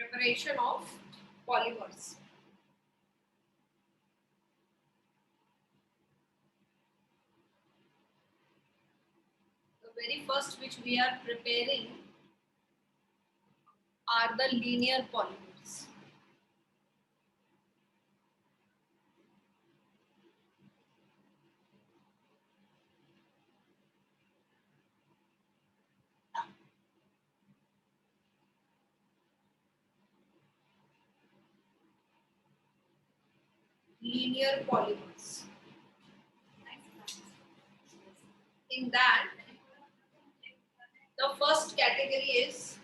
preparation of polymers. The very first which we are preparing are the linear polymers. Linear polymers. In that, the first category is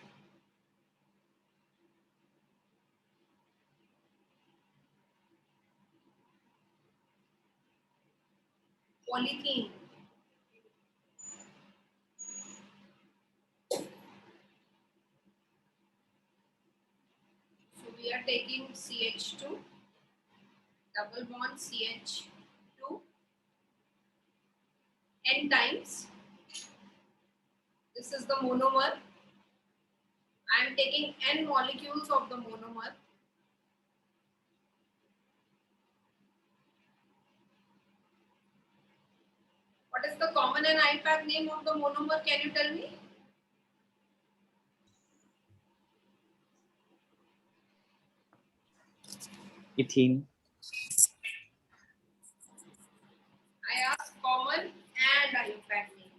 polythene. So we are taking CH2, double bond CH2, N times. This is the monomer. I am taking N molecules of the monomer. What is the common and IUPAC name of the monomer? Can you tell me? Ethene. I asked common and IUPAC name.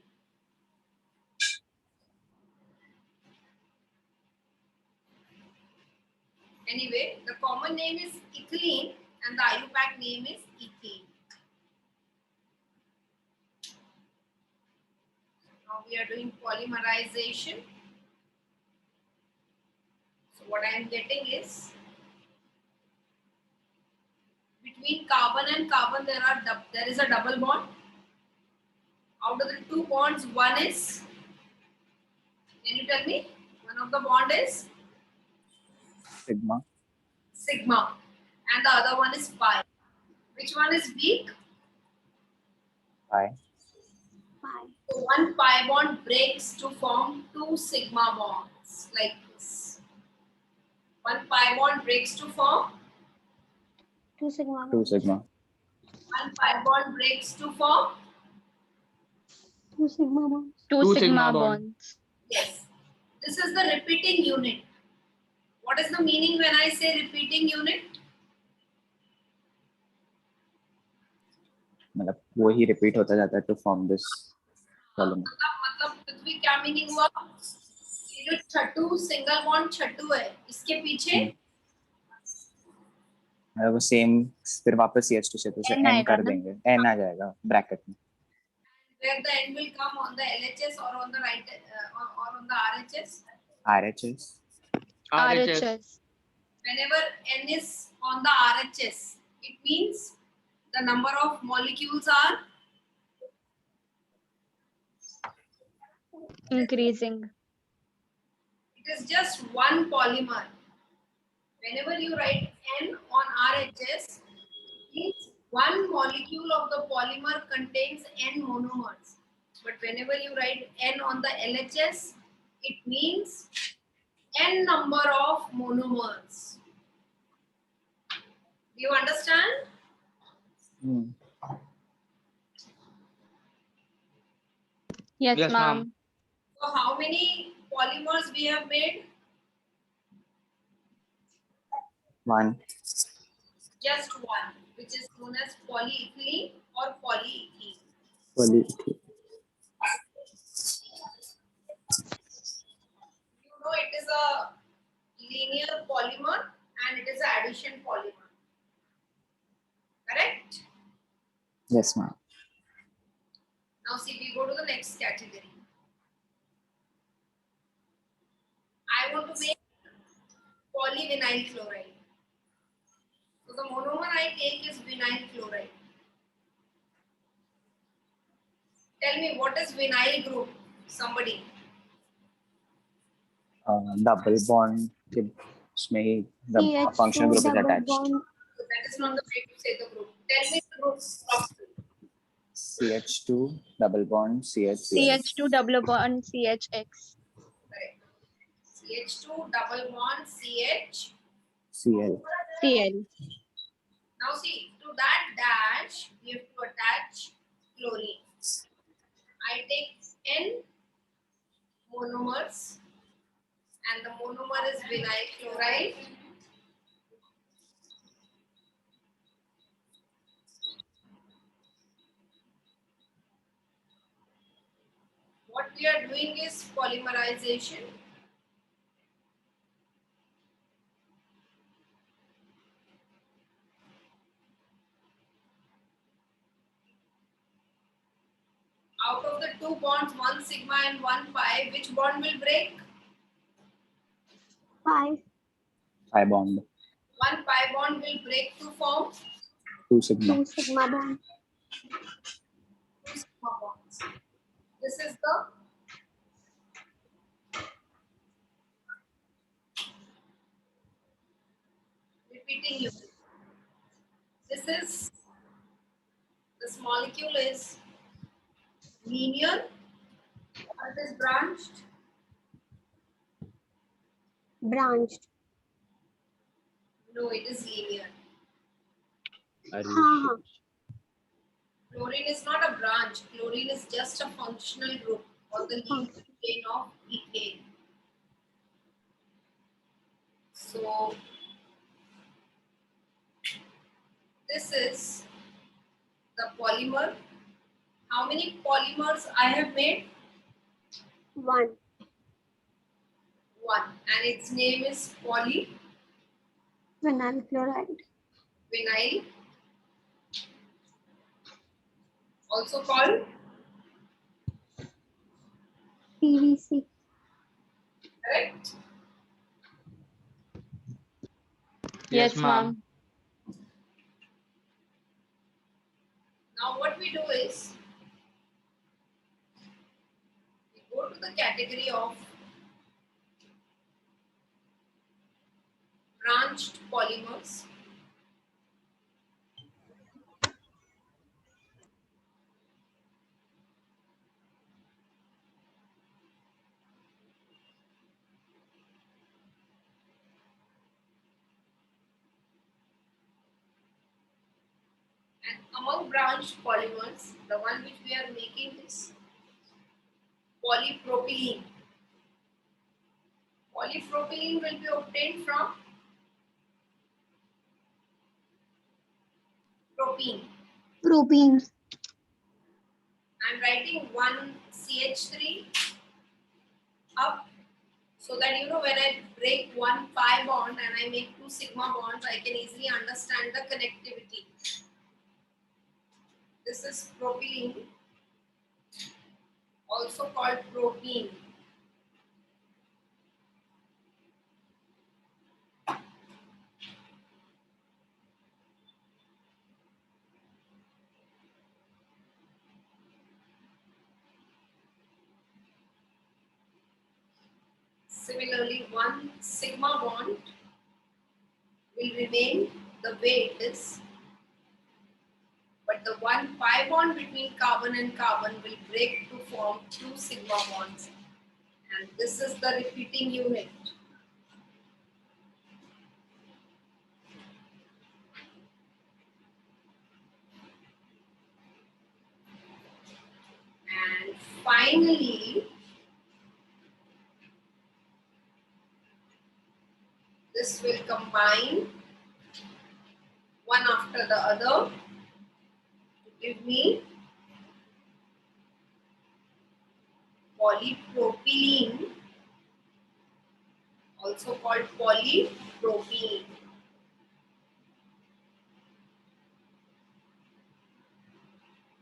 Anyway, the common name is ethylene and the IUPAC name is ethene. Now we are doing polymerization. So what I am getting is between carbon and carbon there is a double bond. Out of the two bonds, one is, can you tell me? One of the bond is Sigma. sigma and the other one is pi. Which one is weak? Pi. So one pi bond breaks to form two sigma bonds like this. One pi bond breaks to form Two sigma. Two sigma. one pi bond breaks to form Two sigma bonds. Two sigma bonds. yes. This is the repeating unit. What is the meaning when I say repeating unit? मतलब वो ही repeat होता जाता है to form this polymer. मतलब पृथ्वी क्या meaning हुआ? ये जो छठू सिंगल बॉन्ड छठू है इसके पीछे वो सेम फिर वापस CH2 से तो उसे N कर देंगे, N आ जाएगा ब्रैकेट में. where the N will come on the LHS or on the right or on the RHS. RHS. RHS. Whenever N is on the RHS, it means the number of molecules are Increasing. it is just one polymer. Whenever you write N on RHS, means one molecule of the polymer contains N monomers. But whenever you write N on the LHS, it means N number of monomers. Do you understand? Yes, Yes, ma'am. ma'am. So how many polymers we have made? One. Just one, which is known as polyethylene or polyethylene. Polyethylene. You know it is a linear polymer and it is an addition polymer. Correct? Yes, ma'am. Now see, we go to the next category. I want to make polyvinyl chloride. So the monomer I take is vinyl chloride. Tell me what is vinyl group? Somebody. Double bond के उसमें ही the functional group is attached. So that is not the way to say the group. Tell me the groups of CH2 double bond CH. CH2 double bond CHX. correct. CH2 double bond CH. Cl. Cl. Now see, to that dash, we have to attach chlorine. I take N monomers and the monomer is vinyl chloride. What we are doing is polymerization. Out of the two bonds, one sigma and one pi, which bond will break? 5. Pi bond. One pi bond will break to form 2 sigma. 2 sigma bond. two sigma bonds. This is the repeating unit. This molecule is linear or it is branched? Branched. No, it is linear. Are you हाँ हाँ. Chlorine is not a branch. Chlorine is just a functional group on the lead chain of ethane. So this is the polymer. How many polymers I have made? 1. One. And its name is polyvinyl Vinyl chloride. also called PVC. correct. Yes, ma'am. Now what we do is we go to the category of branched polymers. And among branched polymers, the one which we are making is polypropylene. Polypropylene will be obtained from propene. Propene. I'm writing one CH3 up so that when I break one pi bond and I make two sigma bonds, I can easily understand the connectivity. This is propylene, also called propene. Similarly, one sigma bond will remain the way it is, but the one pi bond between carbon and carbon will break to form two sigma bonds. And this is the repeating unit. And finally, this will combine one after the other to give me polypropylene, also called polypropylene.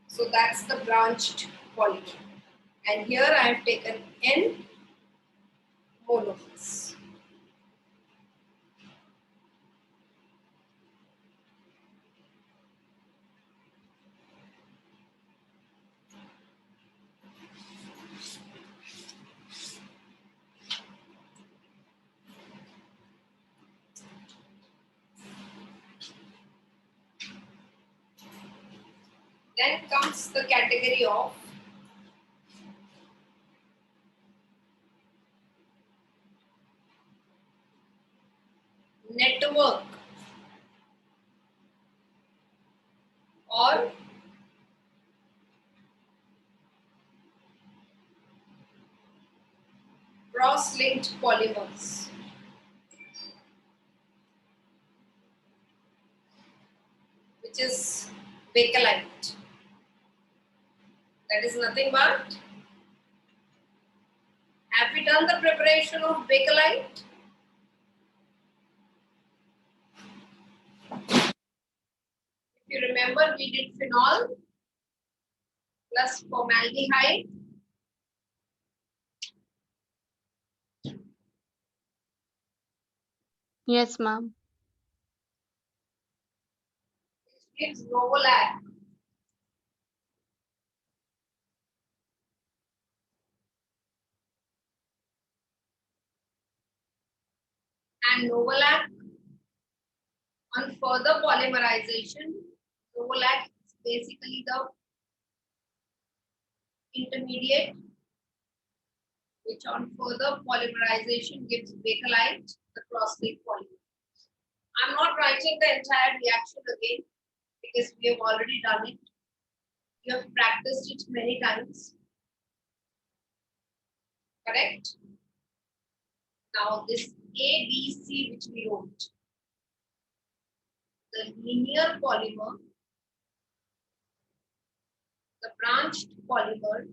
So that's the branched polymer. And here I have taken N monomers. Then comes the category of network or cross-linked polymers, which is bakelite. That is nothing but, have we done the preparation of bakelite? If you remember, we did phenol plus formaldehyde Yes, ma'am. which gives novolac. And novolac, on further polymerization, novolac is basically the intermediate which on further polymerization gives bakelite, the cross-linked polymer. I'm not writing the entire reaction again because we have already done it. You have practiced it many times. Correct? Now this A, B, C which we wrote, the linear polymer, the branched polymer,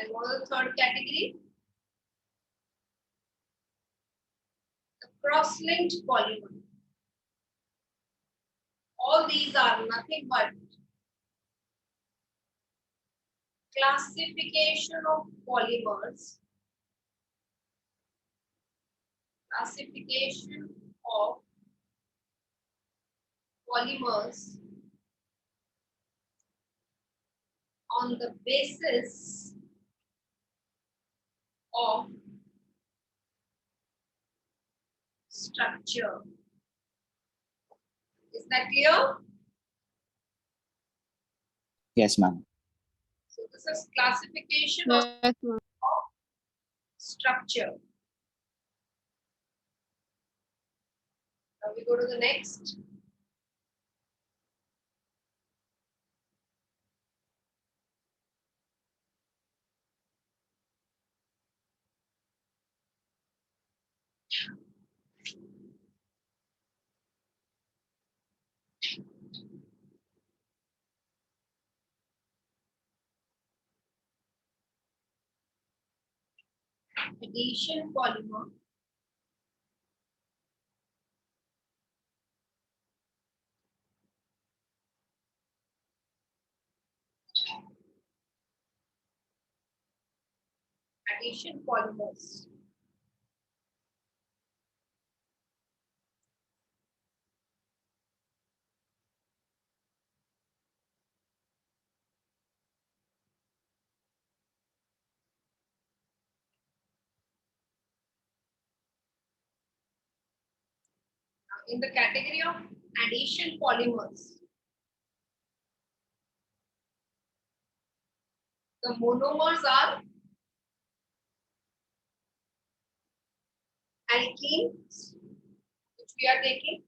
and what is the third category? The cross-linked polymer. All these are nothing but classification of polymers, classification of polymers on the basis of structure. Is that clear? Yes, ma'am. So this is classification of Yes, ma'am. structure. Now we go to the next. Addition polymer. Addition polymers. In the category of addition polymers, the monomers are alkenes, which we are taking,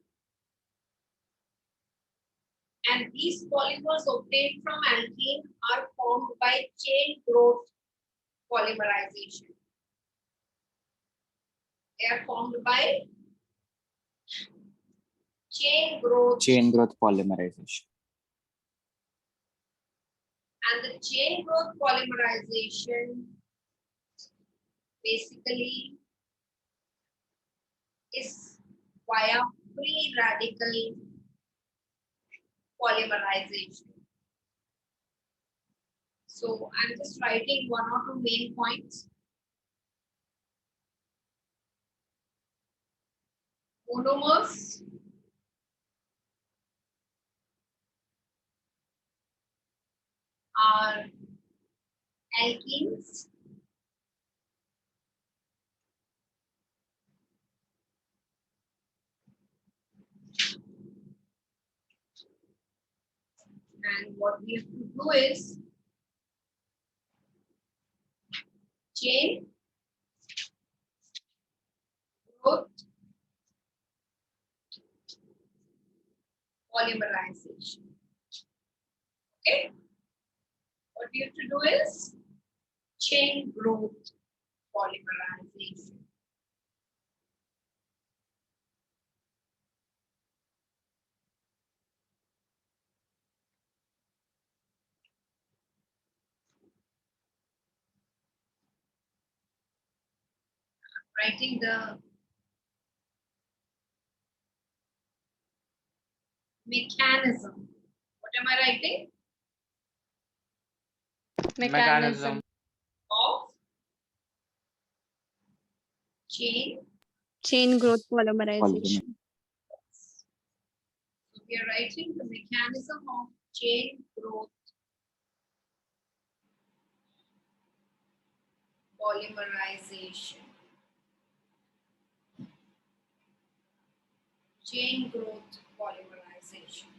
and these polymers obtained from alkene are formed by chain growth polymerization. They are formed by chain growth, Polymerization. and the chain growth polymerization basically is via free radical polymerization. So I'm just writing one or two main points. Monomers are alkenes, and what we have to do is chain growth polymerization. Okay, what we have to do is chain growth polymerization. Writing the mechanism. What am I writing? Mechanism. Of chain. Chain growth Polymer. polymerization. So we are writing the mechanism of chain growth polymerization. Chain growth polymerization.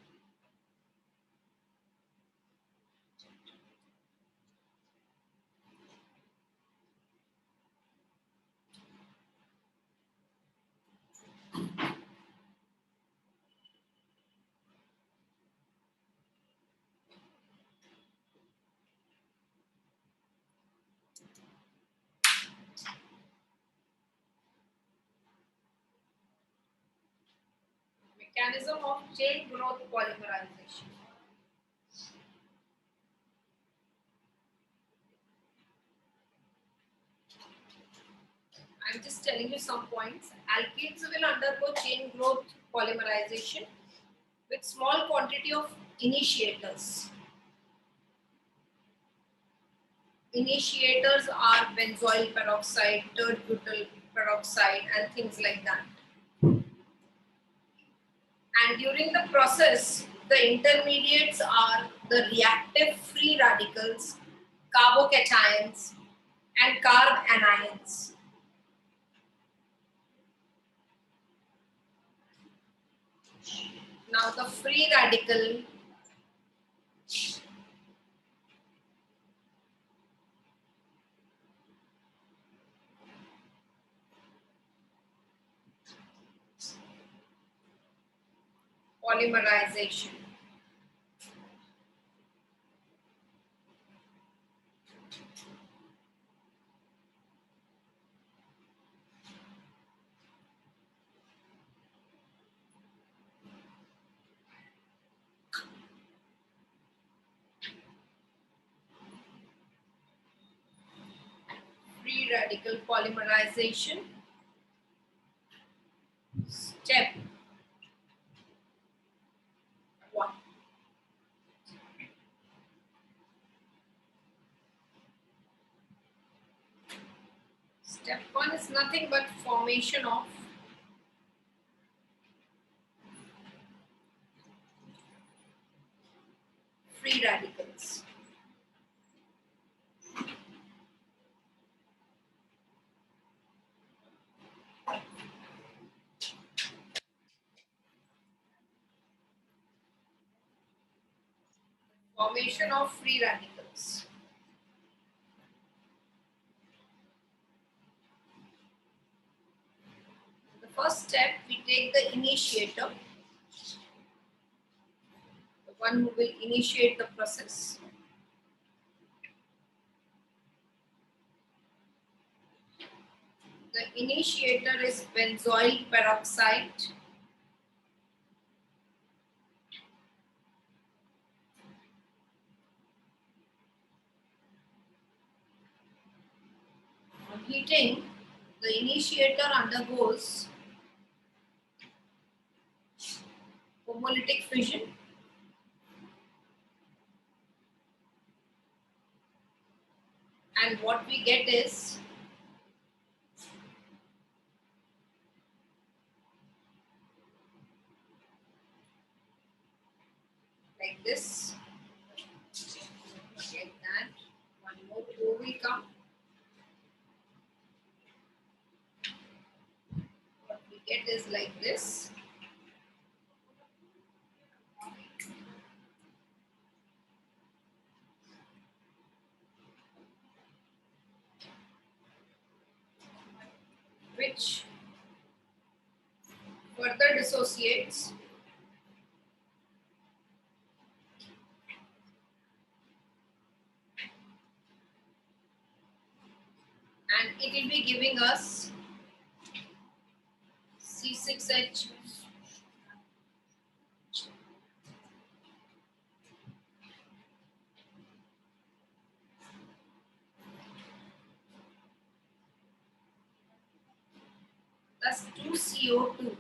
Mechanism of chain growth polymerization. I'm just telling you some points. Alkenes will undergo chain growth polymerization with small quantity of initiators. Initiators are benzoyl peroxide, tert-butyl peroxide, and things like that. And during the process, the intermediates are the reactive free radicals, carbocations, and carb anions. Now the free radical polymerization. Free radical polymerization. Step 1. Step 1 is nothing but formation of free radicals. Formation of free radicals. The first step, we take the initiator, the one who will initiate the process. The initiator is benzoyl peroxide. On heating, the initiator undergoes homolytic fission. And what we get is like this, like that. One more O will come. What we get is like this. Which further dissociates giving us C6H plus 2CO2.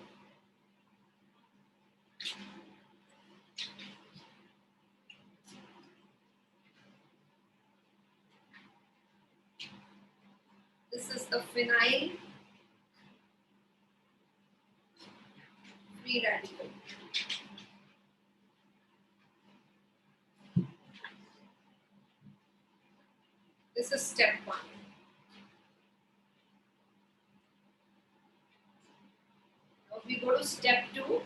This is the phenyl free radical. This is step 1. Now we go to step 2.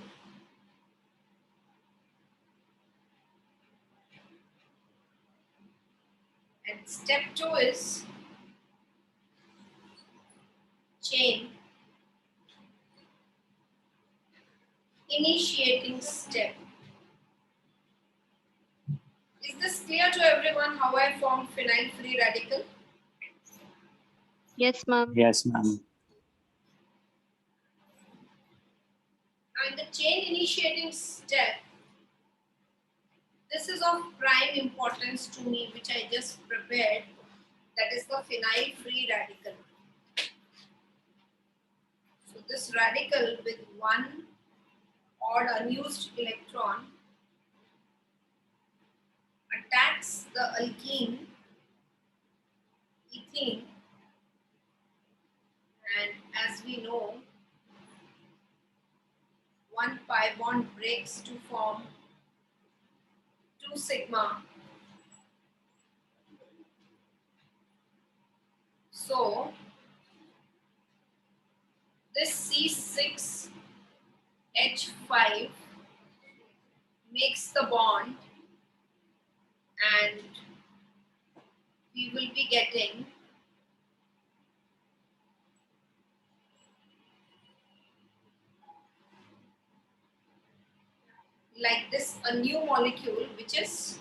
And step 2 is chain initiating step. Is this clear to everyone how I form phenyl free radical? Yes, ma'am. Yes, ma'am. Now in the chain initiating step, this is of prime importance to me, which I just prepared. That is the phenyl free radical. So this radical with one odd unused electron attacks the alkene, ethene, and as we know, one pi bond breaks to form 2 sigma. So this C6H5 makes the bond, and we will be getting like this a new molecule which is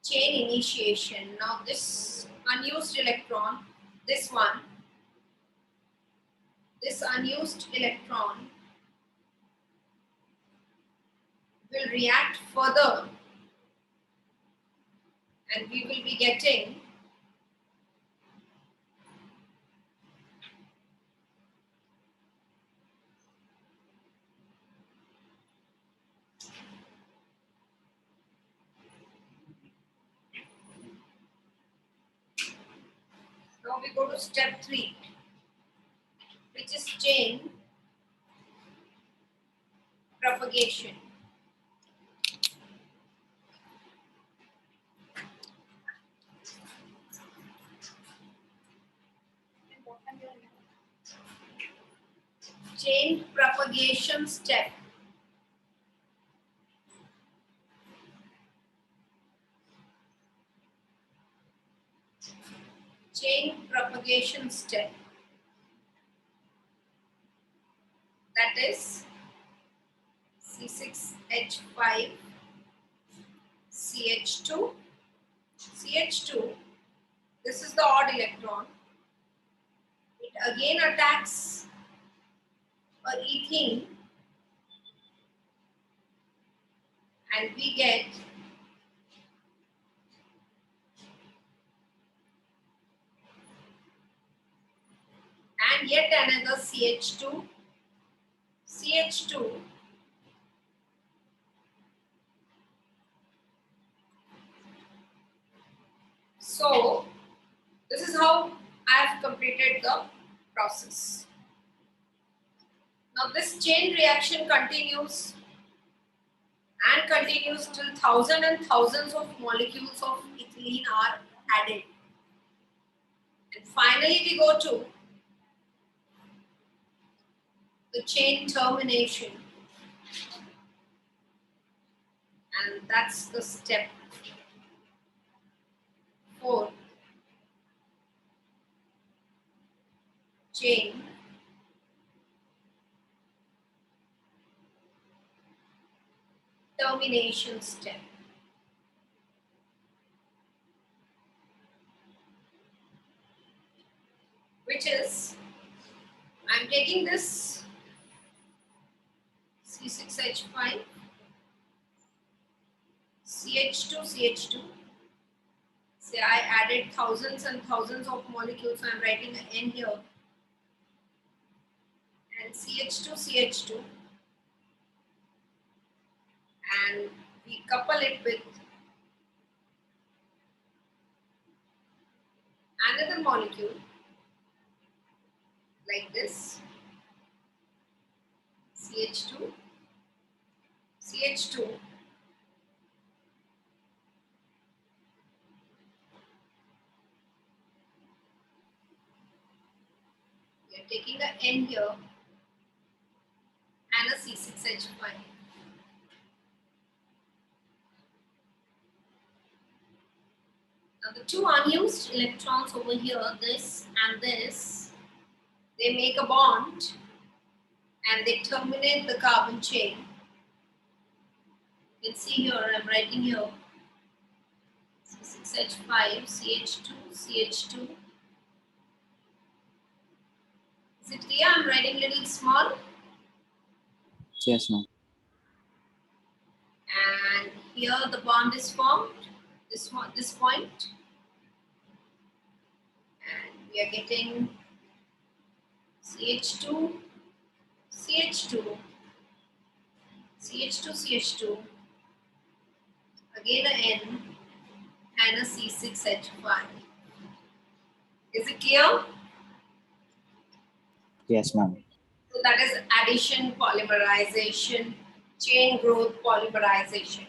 chain initiation. Now this unused electron, this unused electron will react further, and we will be getting now we go to step 3, which is chain propagation. Chain propagation step. Chain propagation step. That is C6H5 CH2. CH2, this is the odd electron. It again attacks a ethene, and we get and yet another CH2. CH2 so this is how I have completed the process. Now this chain reaction continues and continues till thousands and thousands of molecules of ethylene are added. And finally we go to the chain termination, and that's the step 4. Chain termination step. which is I'm taking this C6H5, CH2. Say I added thousands and thousands of molecules, so I'm writing an N here. And CH2, and we couple it with another molecule like this, CH2, we are taking an N here and a C6H5. Now the two unused electrons over here, this and this, they make a bond and they terminate the carbon chain. You can see here, I'm writing here, C6H5, CH2. Is it clear? I'm writing little small. Yes, ma'am. And here the bond is formed, this point. And we are getting CH2, again an N and a C6H5. Is it clear? Yes, ma'am. So that is addition polymerization, chain growth polymerization.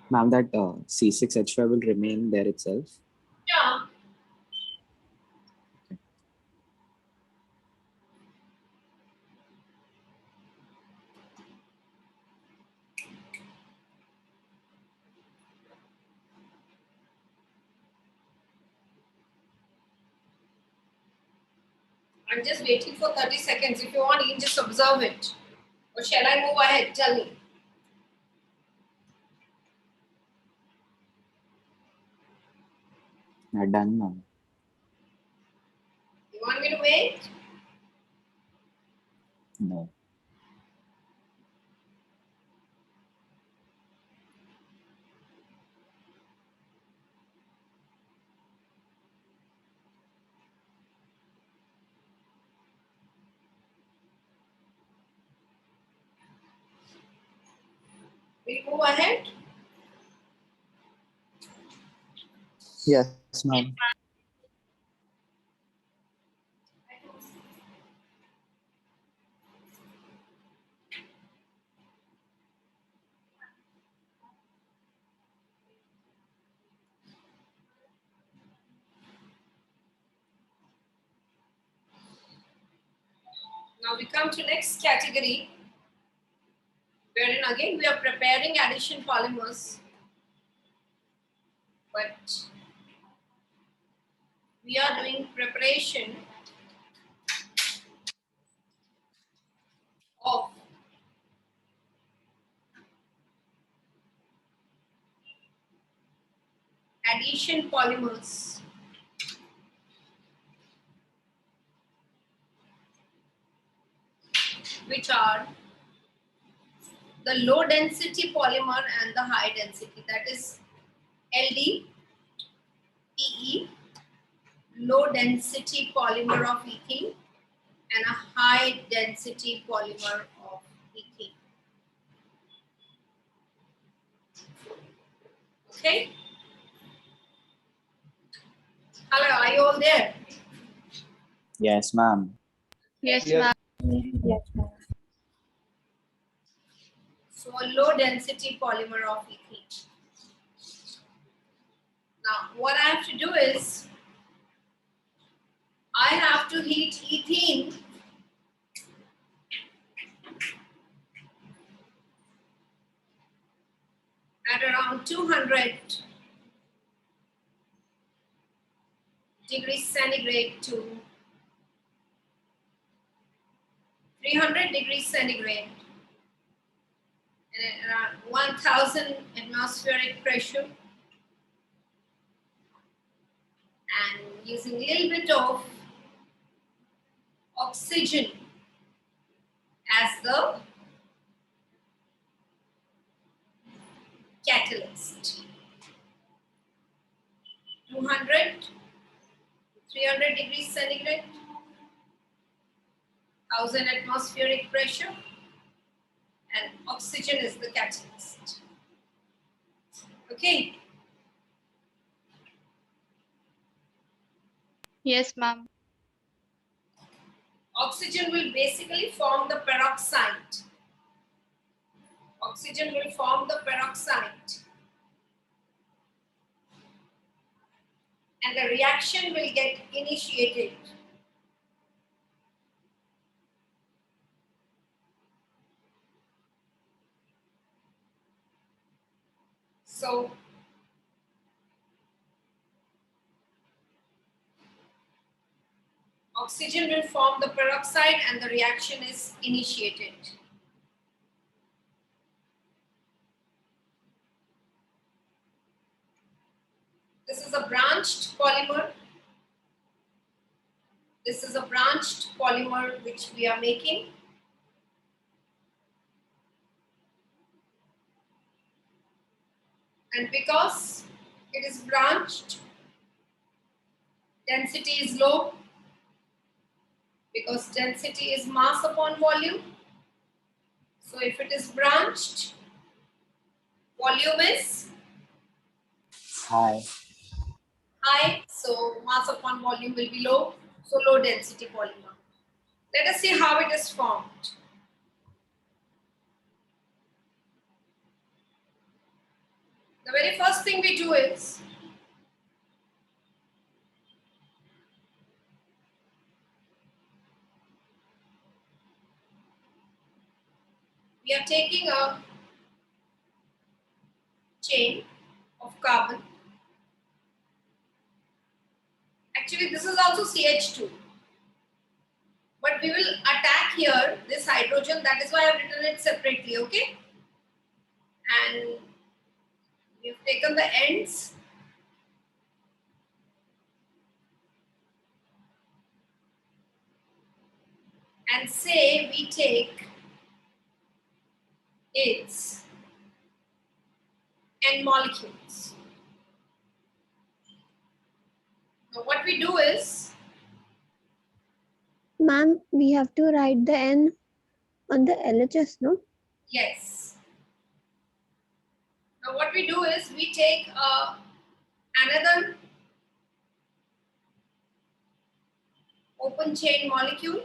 Ma'am, that C6H5 will remain there itself. Yeah. I'm just waiting for 30 seconds. If you want, you can just observe it. Or shall I move ahead? Tell me. Done, ma'am. You want me to wait? No. We move ahead. Yes, ma'am. Now we come to next category, wherein again we are preparing addition polymers, but we are doing preparation of addition polymers, which are the low density polymer and the high density, that is LD, PE, low density polymer of ethene and a high density polymer of ethene. Okay? Hello, are you all there? Yes, ma'am. Yes, ma'am. So a low density polymer of ethene. Now what I have to do is I have to heat ethene at around 200 degrees centigrade to 300 degrees centigrade, at around 1000 atmospheric pressure, and using a little bit of oxygen as the catalyst. 200 to 300 degrees centigrade, 1000 atmospheric pressure, and oxygen is the catalyst. Okay. Yes, ma'am. Oxygen will basically form the peroxide. Oxygen will form the peroxide. And the reaction will get initiated. So, oxygen will form the peroxide and the reaction is initiated. This is a branched polymer. This is a branched polymer which we are making. And because it is branched, density is low. Because density is mass upon volume. So if it is branched, volume is high. high, so mass upon volume will be low, so low density polymer. Let us see how it is formed. The very first thing we do is we are taking a chain of carbon. Actually, this is also CH2. But we will attack here this hydrogen, that is why I have written it separately, okay? And we've taken the ends. And say we take its end molecules. Now what we do is, Ma'am, we have to write the N on the LHS, no? yes. Now what we do is we take another open chain molecule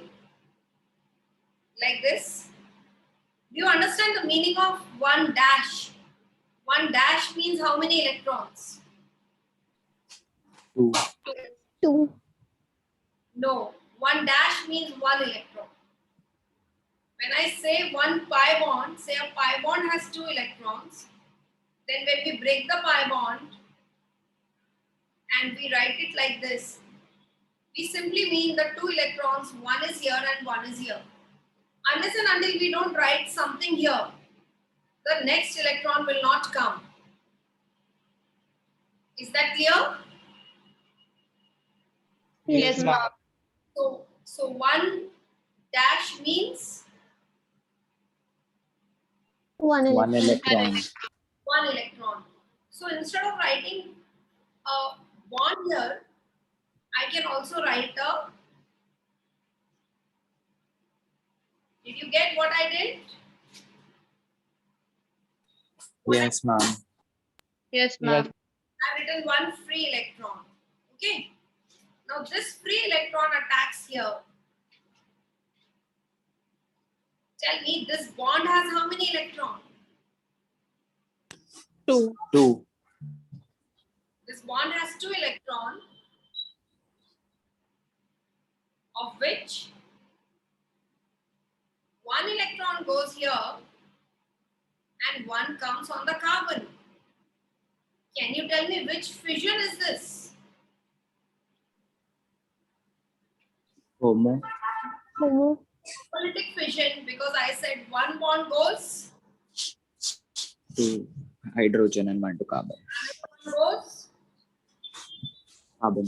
like this. Do you understand the meaning of one dash? One dash means how many electrons? 2. 2. No, one dash means one electron. When I say one pi bond, say a pi bond has 2 electrons, then when we break the pi bond and we write it like this, we simply mean the 2 electrons, one is here and one is here. Unless and until we don't write something here, the next electron will not come. Is that clear? Yes, ma'am. So one dash means 1 1 electron. electron. one electron. So instead of writing a bond here, I can also write a. Did you get what I did? Yes, ma'am. Yes, ma'am. I've written one free electron. Okay. Now this free electron attacks here. Tell me, this bond has how many electrons? 2. 2. This bond has 2 electrons, of which 1 electron goes here and 1 comes on the carbon. Can you tell me which fission is this? Homo. Homo. Homolytic fission, because I said 1 bond goes to hydrogen and 1 to carbon. Goes Carbon.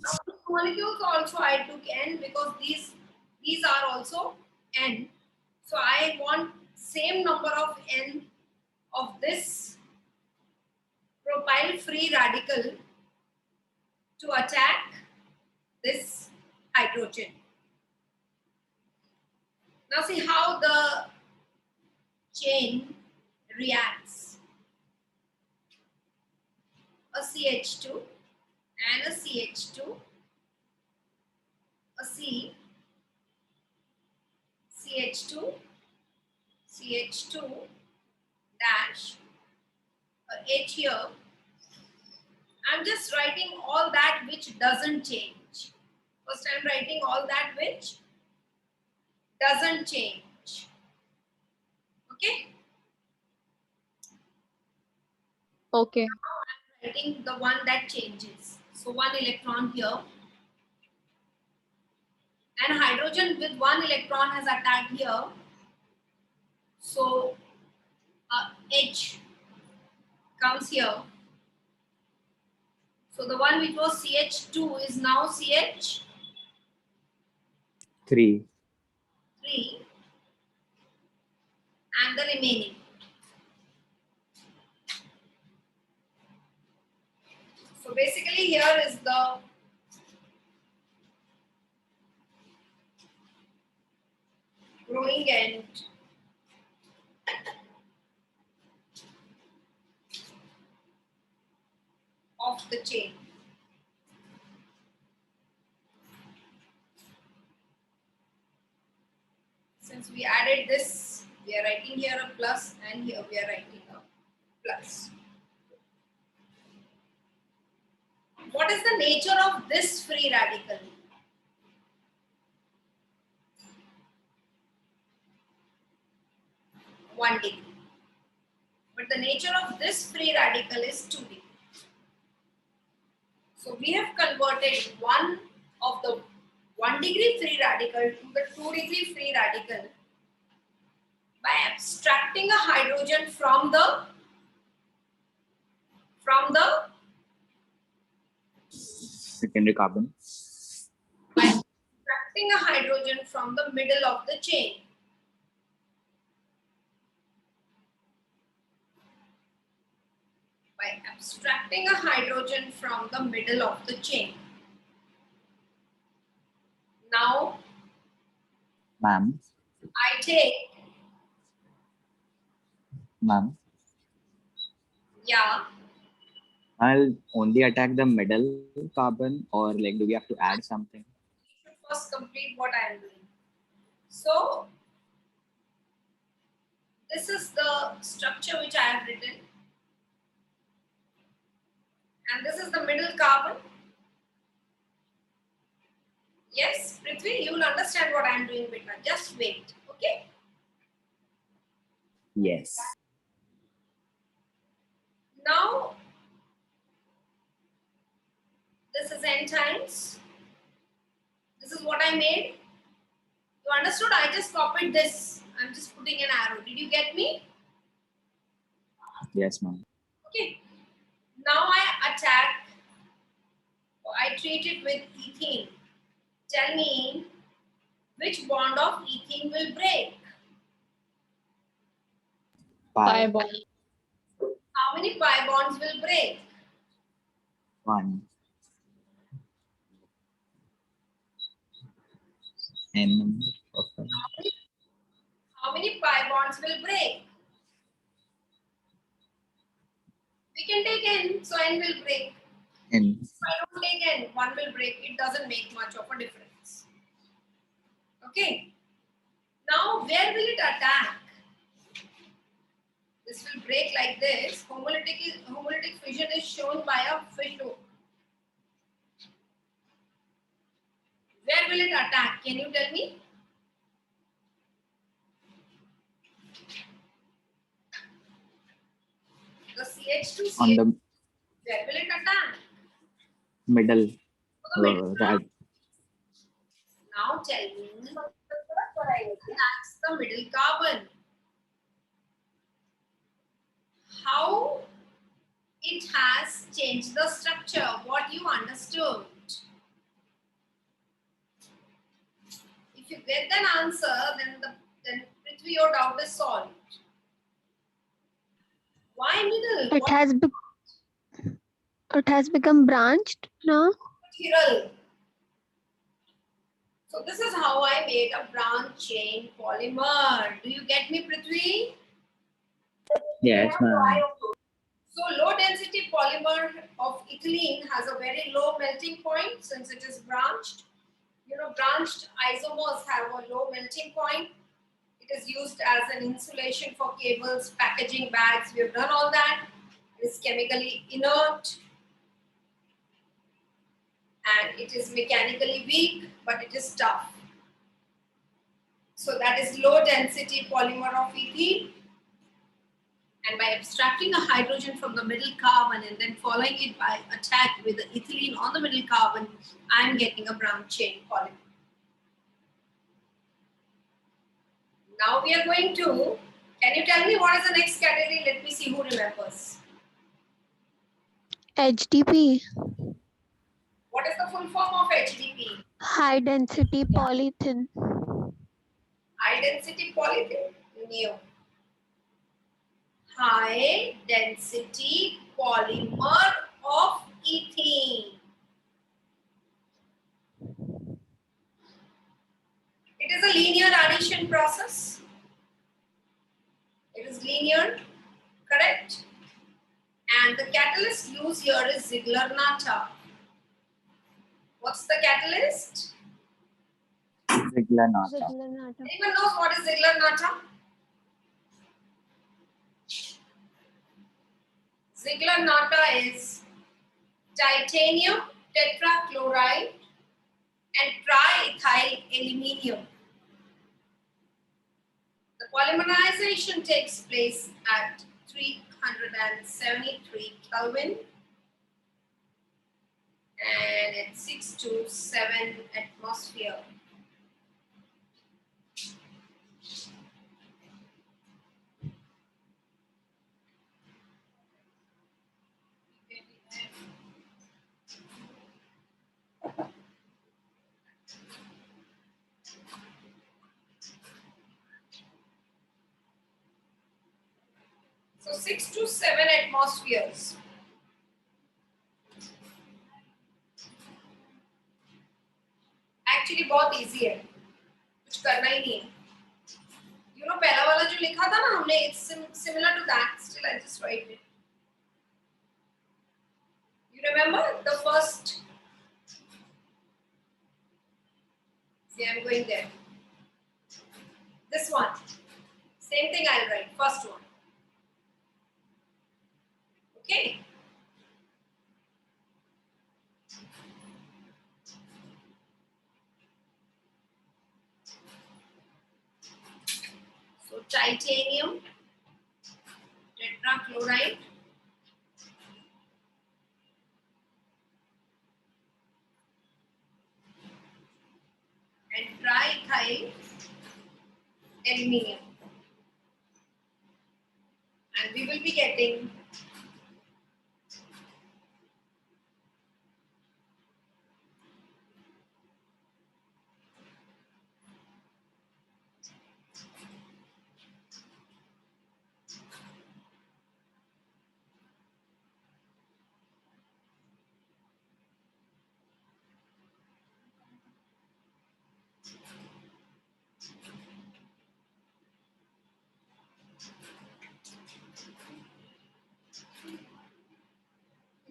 now these molecules also I took N because these are also N. So I want same number of N of this propyl free radical to attack this hydrogen. Now see how the chain reacts. A CH2 and a CH2, a C, CH2, CH2 dash, a H here. I'm just writing all that which doesn't change. First I'm writing all that which doesn't change. Okay? Okay. Now I'm writing the one that changes. So 1 electron here. And hydrogen with 1 electron has attacked here. So H comes here. So the one which was CH2 is now CH3. 3. And the remaining. So basically here is the growing end of the chain. Since we added this, we are writing here a plus and here we are writing a plus. What is the nature of this free radical? One degree. But the nature of this free radical is 2 degree. So we have converted one of the 1 degree free radical to the 2 degree free radical by abstracting a hydrogen from the Secondary carbon. by abstracting a hydrogen from the middle of the chain. By abstracting a hydrogen from the middle of the chain. Now Ma'am. I take, Ma'am. yeah, I'll only attack the middle carbon, or like do we have to add something? we should first complete what I am doing. So this is the structure which I have written. And this is the middle carbon. Yes, Prithvi, you will understand what I am doing, beta. Just wait, okay? Yes. Now, this is n times. This is what I made. You understood? I just copied this. I'm just putting an arrow. Did you get me? Yes, ma'am. Okay. Now I attack, or I treat it with ethene. Tell me which bond of ethene will break. Pi. Bond. How many pi bonds will break? 1. N of How many pi bonds will break? We can take n, so n will break. N. If I don't take n, 1 will break. It doesn't make much of a difference. Okay. Now, where will it attack? This will break like this. Homolytic fission is shown by a fish hook. Where will it attack? Can you tell me? The CH2 on the where will it attack? middle. To the middle. Right. Now tell me, that's the middle carbon. change the structure? What you understood? If you get an answer, then Prithvi, your doubt is solved. Why middle? It has become branched now. Material. So this is how I made a branch chain polymer. Do you get me, Prithvi? Yes, ma'am. So low density polymer of ethylene has a very low melting point since it is branched. You know, branched isomers have a low melting point. It is used as an insulation for cables, packaging bags. We have done all that. It is chemically inert and it is mechanically weak, but it is tough. So that is low density polymer of ethene. And by abstracting a hydrogen from the middle carbon and then following it by attack with the ethylene on the middle carbon, I am getting a branch chain polymer. Now we are going to, can you tell me what is the next category? Let me see who remembers. HDP. What is the full form of HDP? High density polyethylene. High density polyethylene. New. High density polymer of ethene. It is a linear addition process. It is linear, correct? And the catalyst used here is Ziegler-Natta. What's the catalyst? Ziegler-Natta. Anyone knows what is Ziegler-Natta? Ziegler-Natta is titanium tetrachloride and triethyl aluminium. The polymerization takes place at 373 Kelvin and at 6 to 7 atmosphere. So 6 to 7 atmospheres. Actually बहुत easy है, कुछ करना ही नहीं है. You know पहला वाला जो लिखा था ना हमने, it's similar to that. Still I just write it. You remember the first? See, I'm going there. This one. Same thing I'll write. First one. Okay. So titanium tetrachloride and triethyl aluminium. And we will be getting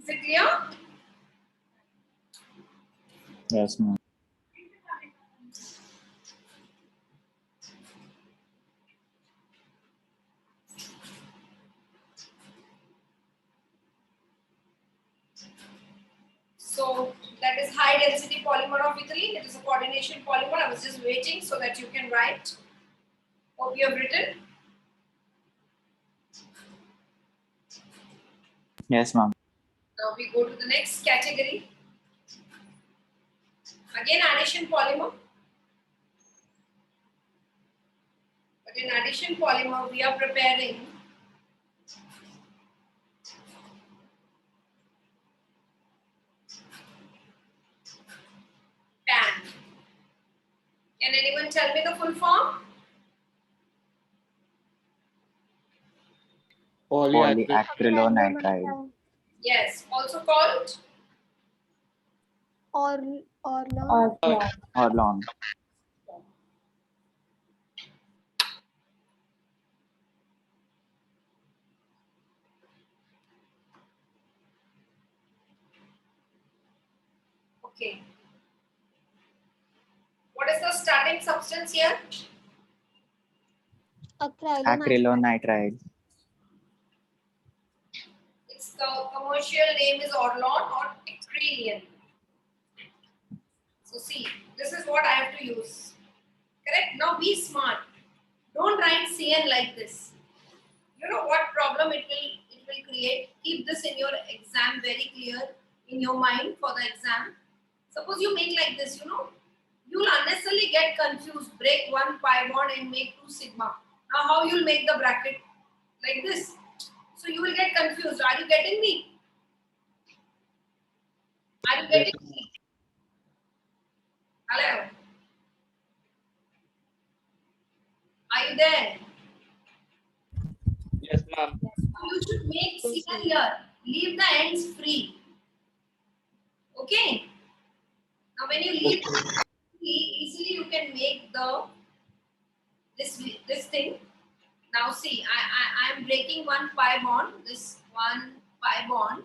Is it clear? Yes, ma'am. So that is high density polymer of ethylene. It is a coordination polymer. I was just waiting so that you can write. Hope you have written. Yes, ma'am. Now we go to the next category. Again addition polymer. But in addition polymer we are preparing Can anyone tell me the full form? Polyacrylonitrile. Yes, also called Orlon. Orlon. okay. What is the starting substance here? Acrylonitrile. Its commercial name is Orlon or Acrylion. So see, this is what I have to use. Correct? Now be smart. Don't write CN like this. You know what problem it will create? Keep this in your exam very clear in your mind for the exam. Suppose you make like this, you know, you will unnecessarily get confused. Break one pi bond and make 2 sigma. Now how you will make the bracket? Like this. So you will get confused. Are you getting me? Are you getting me? Hello? Are you there? Yes, ma'am. You should make CN here. Leave the ends free. Okay? Now when you leave it free, easily you can make the this thing. Now see, I am breaking one pi bond. This one pi bond.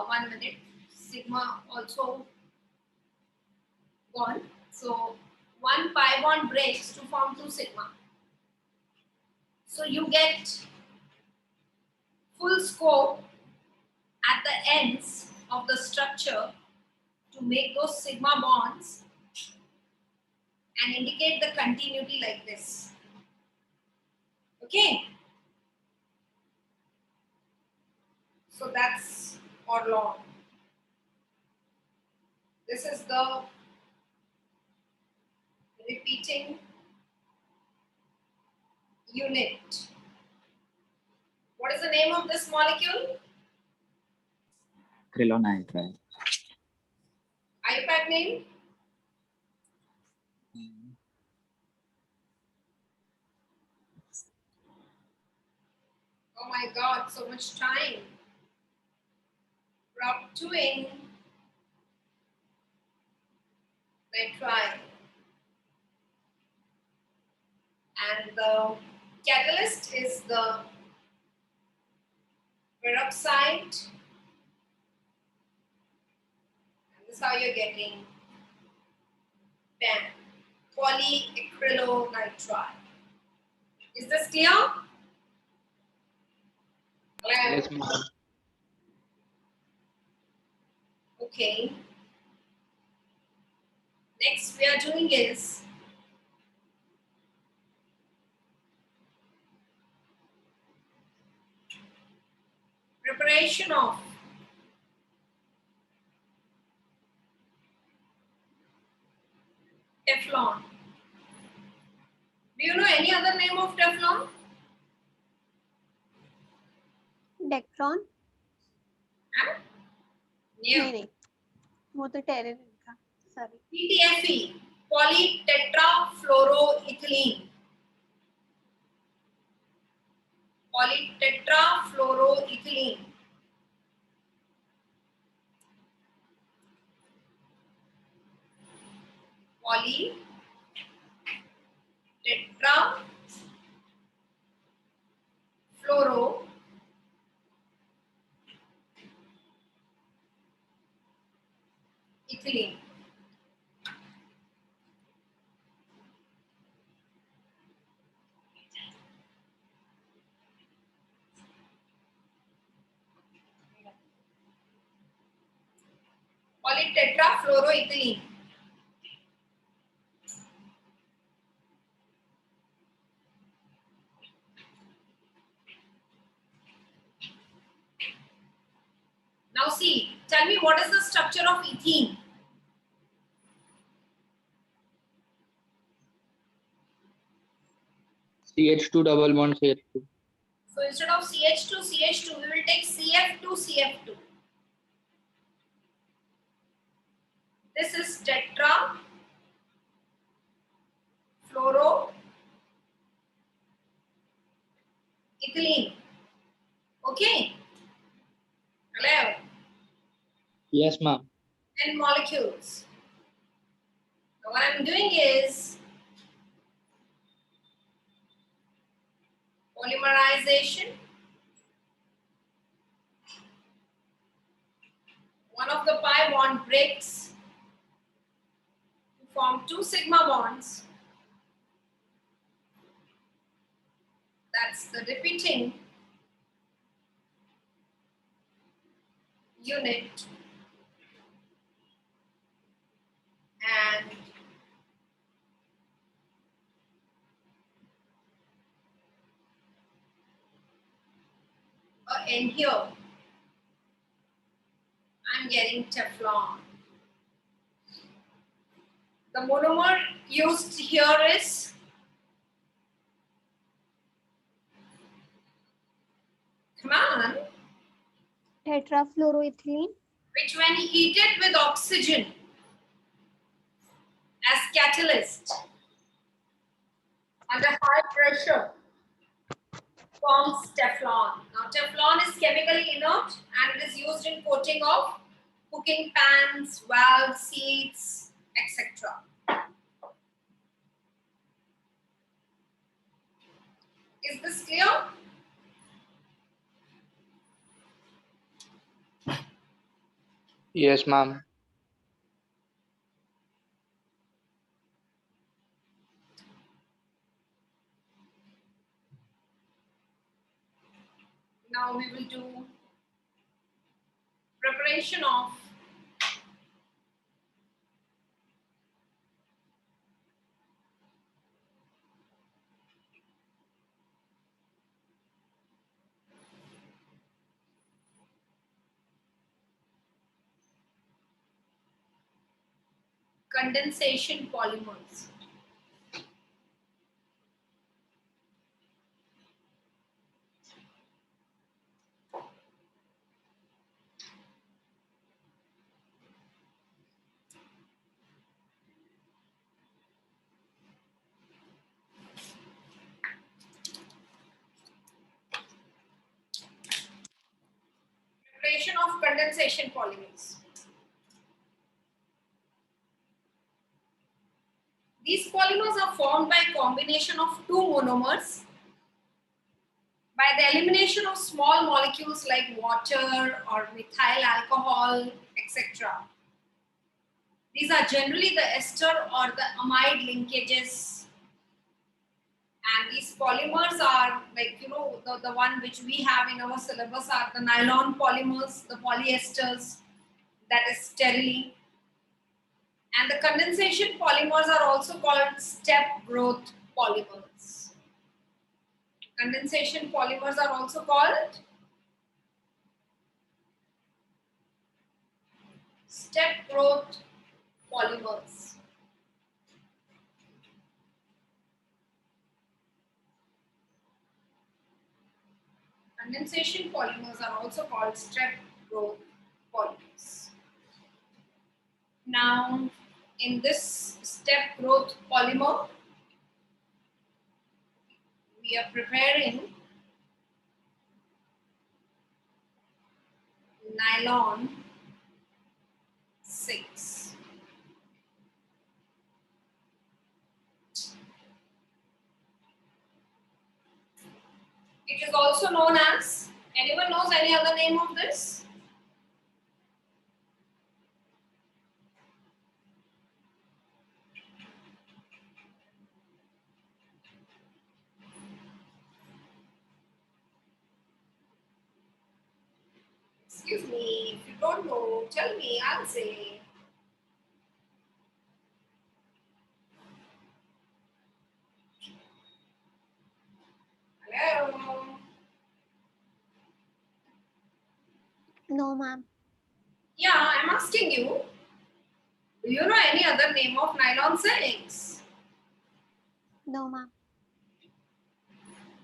1 minute. Sigma also gone. So one pi bond breaks to form 2 sigma. So you get full scope at the ends of the structure to make those sigma bonds and indicate the continuity like this. Okay? So that's Orlon. This is the repeating unit. What is the name of this molecule? Acrylonitrile. IUPAC name? Oh my god, so much time. Prop 2 in nitrile. And the catalyst is the peroxide. And this is how you're getting PAN, polyacrylonitrile. Is this clear? Yes, ma'am. Okay. Next we are doing is preparation of Teflon. Do you know any other name of Teflon? डेक्ट्रॉन Huh? नहीं नहीं वो तो terrain था sorry PTFE, polytetrafluoroethylene. Polytetrafluoroethylene. Polytetrafluoroethylene. Polytetrafluoroethylene. Now see, tell me what is the structure of ethene? CH2 double bond CH2. So instead of CH2, CH2, we will take CF2, CF2. This is tetra ethylene. Okay. Hello. Yes, ma'am. 10 molecules. So what I'm doing is polymerization. One of the pi bond breaks to form 2 sigma bonds. That's the repeating unit. And in here, I'm getting Teflon. The monomer used here is, come on, Tetrafluoroethylene. which when heated with oxygen as catalyst under high pressure forms Teflon. Now Teflon is chemically inert and it is used in coating of cooking pans, valves, seats, etc. Is this clear? Yes, ma'am. Now we will do preparation of condensation polymers. Preparation of condensation polymers. These polymers are formed by a combination of 2 monomers by the elimination of small molecules like water or methyl alcohol, etc. These are generally the ester or the amide linkages. And these polymers are like, the one which we have in our syllabus are the nylon polymers, the polyesters, that is sterile. And the condensation polymers are also called step growth polymers. Condensation polymers are also called step growth polymers. Condensation polymers are also called step growth polymers. Now, in this step growth polymer, we are preparing nylon 6. It is also known as, anyone knows any other name of this? Excuse me, if you don't know, tell me, I'll say. Hello? No, ma'am. Yeah, I'm asking you, do you know any other name of nylon 6? No, ma'am.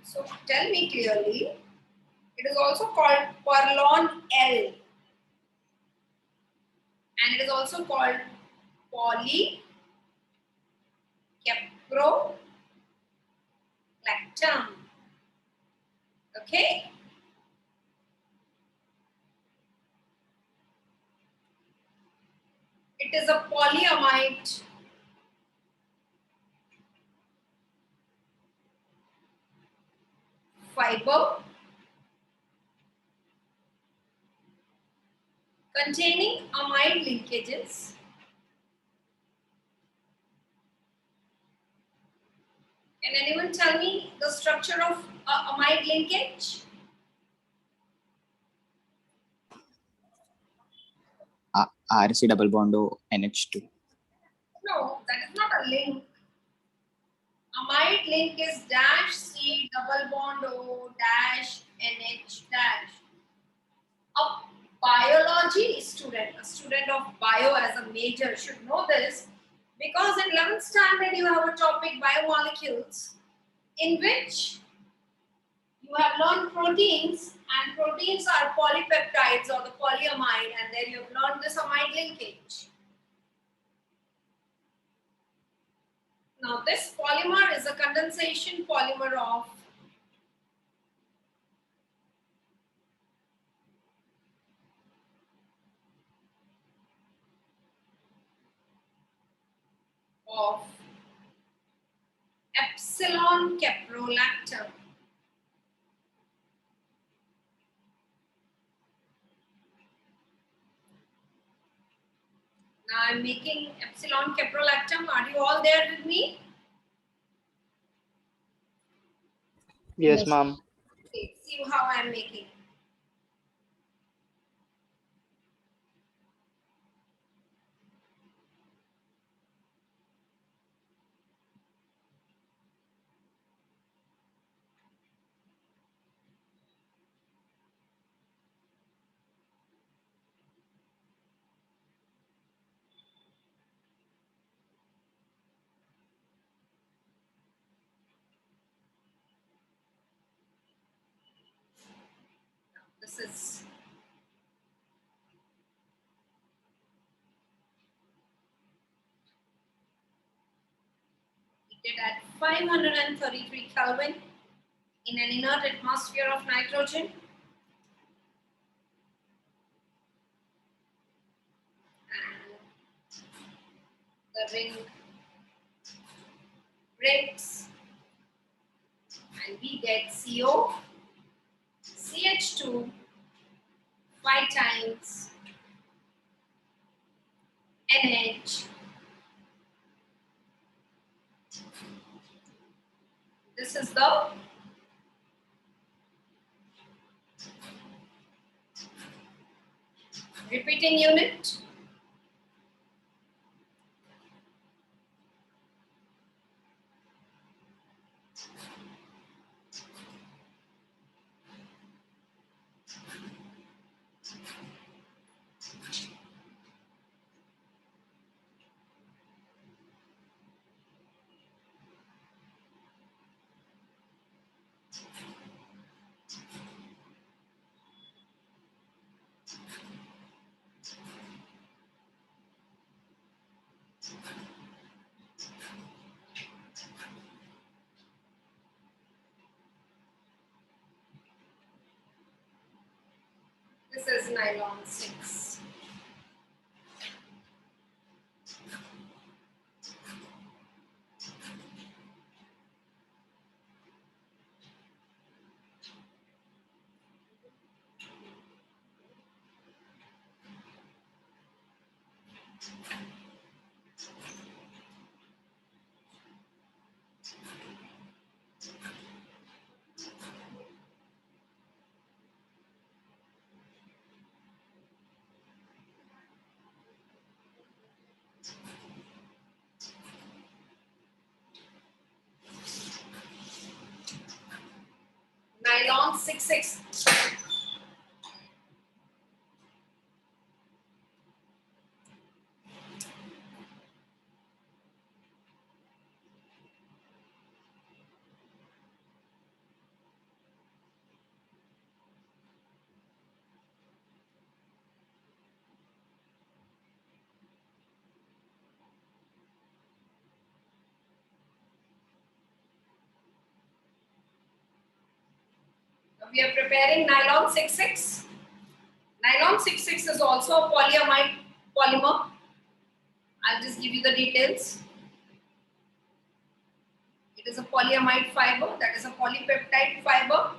So tell me clearly. It is also called Perlon L. And it is also called polycaprolactam. The Okay. It is a polyamide fiber containing amide linkages Can anyone tell me the structure of amide linkage? RC double bond O NH2. No, that is not a link. Amide link is dash C double bond O dash NH dash. A biology student, a student of bio as a major should know this because in 11th standard you have a topic biomolecules in which you have learned proteins and proteins are polypeptides or the polyamide and then you have learned this amide linkage. Now this polymer is a condensation polymer of epsilon caprolactam. Now I'm making epsilon caprolactam. Are you all there with me? Yes, ma'am. Okay, see how I'm making. This is heated at 533 Kelvin in an inert atmosphere of nitrogen. And the ring breaks and we get CO, CH2, 5 times NH. This is the repeating unit. This is nylon 6. Nylon 6,6. we are preparing nylon 66. Nylon 66 is also a polyamide polymer. I'll just give you the details. It is a polyamide fiber, that is a polypeptide fiber.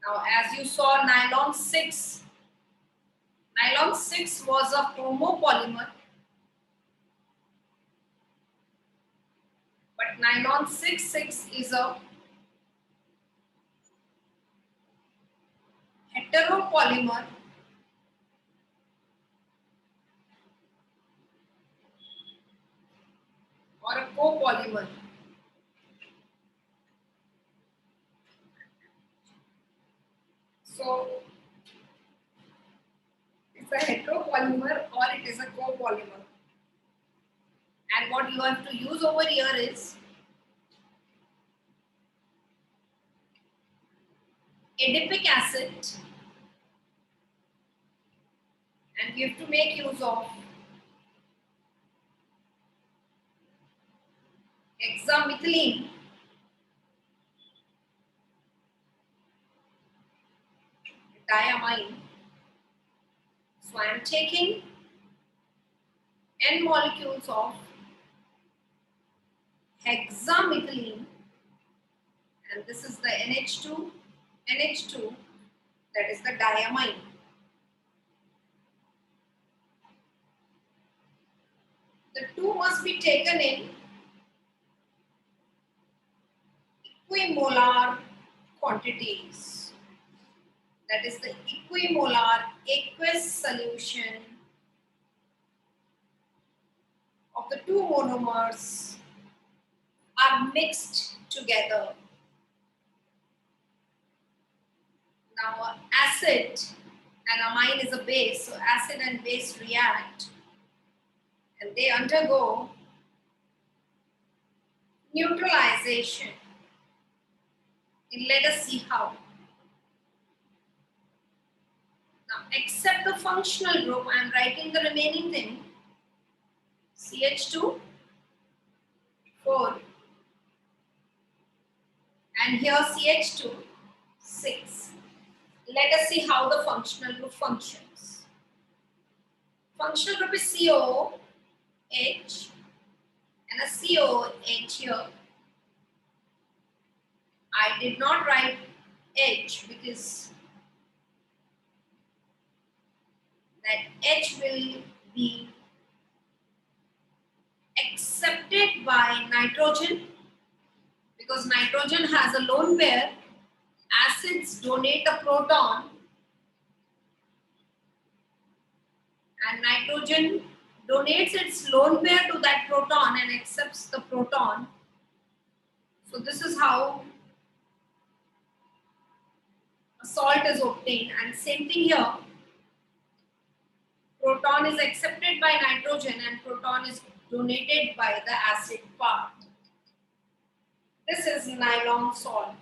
Now, as you saw, nylon 6 was a chromopolymer, but nylon 66 is a heteropolymer or a copolymer. So, it's a heteropolymer or it is a copolymer. And what you have to use over here is adipic acid, and we have to make use of hexamethylene, diamine. So I am taking n molecules of hexamethylene, and this is the NH2, that is the diamine. The two must be taken in equimolar quantities. That is the equimolar aqueous solution of the two monomers are mixed together. Now, acid and amine is a base, so acid and base react and they undergo neutralization. And let us see how. Now, except the functional group, I am writing the remaining thing. CH2, 4, and here CH2, 6. Let us see how the functional group functions. Functional group is COH and a COH here. I did not write H because that H will be accepted by nitrogen because nitrogen has a lone pair. Acids donate a proton and nitrogen donates its lone pair to that proton and accepts the proton. So this is how a salt is obtained, and same thing here. Proton is accepted by nitrogen and proton is donated by the acid part. This is nylon salt.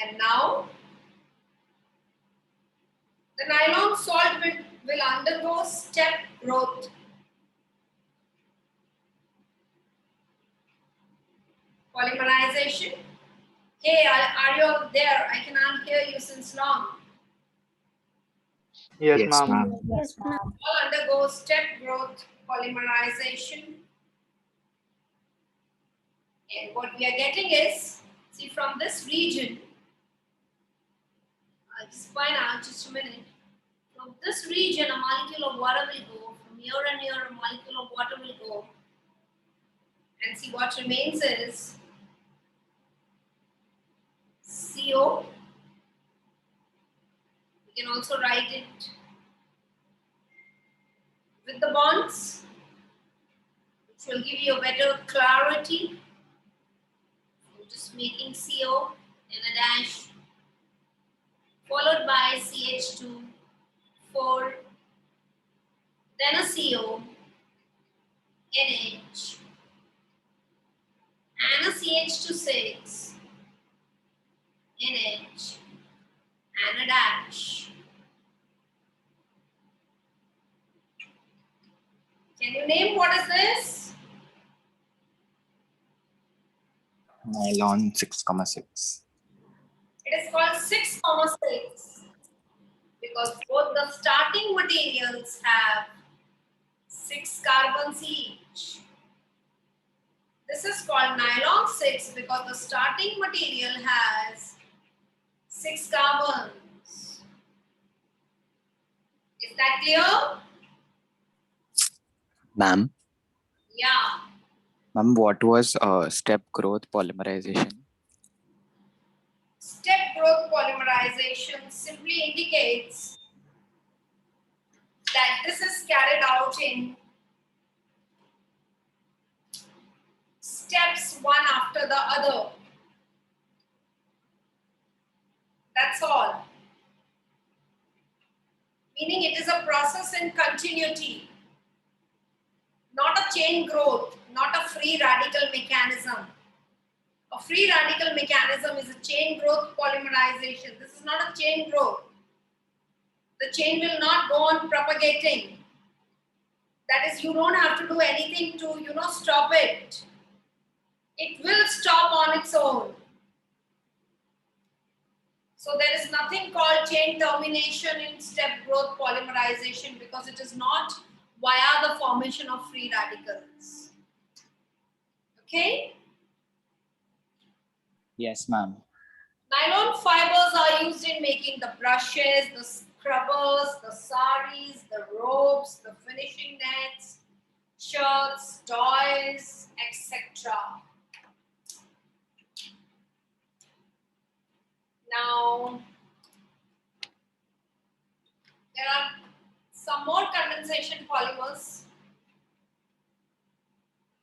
And now the nylon salt will undergo step growth. Polymerization. Hey, are you there? I cannot hear you since long. Yes, Yes, ma'am. ma'am. Yes, ma'am. All undergo step growth polymerization. And what we are getting is, see, from this region, I'll just point out just a minute. From this region, a molecule of water will go. From here and here, a molecule of water will go. And see, what remains is CO. We can also write it with the bonds, which will give you a better clarity. So just making CO and a dash, followed by CH2, 4, then a CO, NH, and a CH2, 6, NH, and a dash. Can you name what is this? Nylon 6,6. It is called 6,6 because both the starting materials have 6 carbons each. This is called nylon 6 because the starting material has 6 carbons. Is that clear? Ma'am, Yeah. ma'am, what was step growth polymerization? Step growth polymerization simply indicates that this is carried out in steps one after the other. That's all. Meaning it is a process in continuity, not a chain growth, not a free radical mechanism. A free radical mechanism is a chain growth polymerization. This is not a chain growth. The chain will not go on propagating. That is, you don't have to do anything to, stop it. It will stop on its own. So there is nothing called chain termination in step growth polymerization because it is not via the formation of free radicals. Okay? Yes, ma'am. Nylon fibers are used in making the brushes, the scrubbers, the saris, the robes, the finishing nets, shirts, toys, etc. Now, there are some more condensation polymers,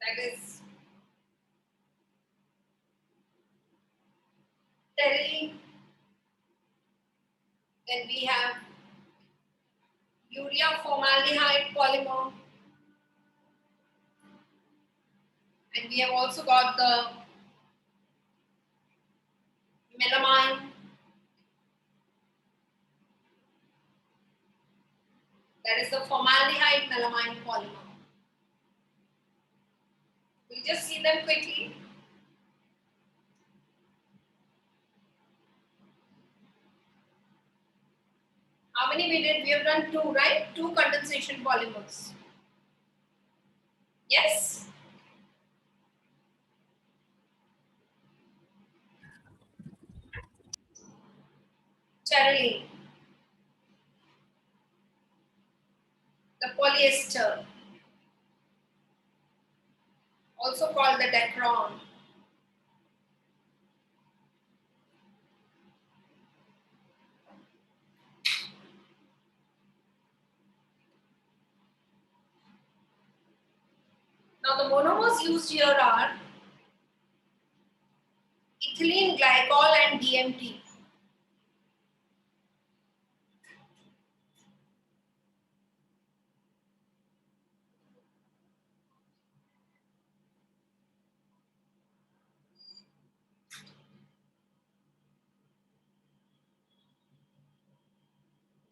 that is terylene. Then we have urea formaldehyde polymer. And we have also got the melamine. That is the formaldehyde melamine polymer. We'll just see them quickly. How many we did? We have done 2, right? 2 condensation polymers. Yes? Terylene. The polyester. Also called the Dacron. Now the monomers used here are ethylene glycol and DMT.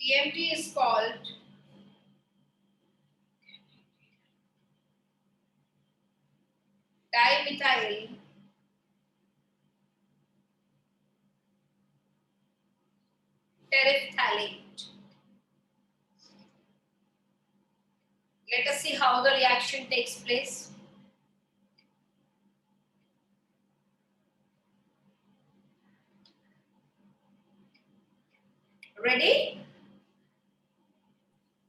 DMT is called dimethyl terephthalate. Let us see how the reaction takes place. Ready?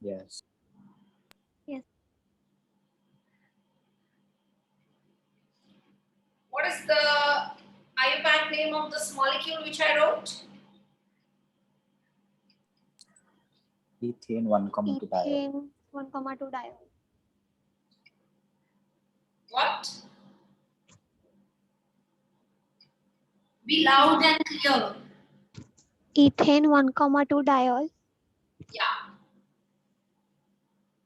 Yes. Yes. What is the IUPAC name of this molecule which I wrote? Ethane 1,2 diol. Ethane 1,2 diol. What? Be loud and clear. Ethane 1,2 diol. Yeah.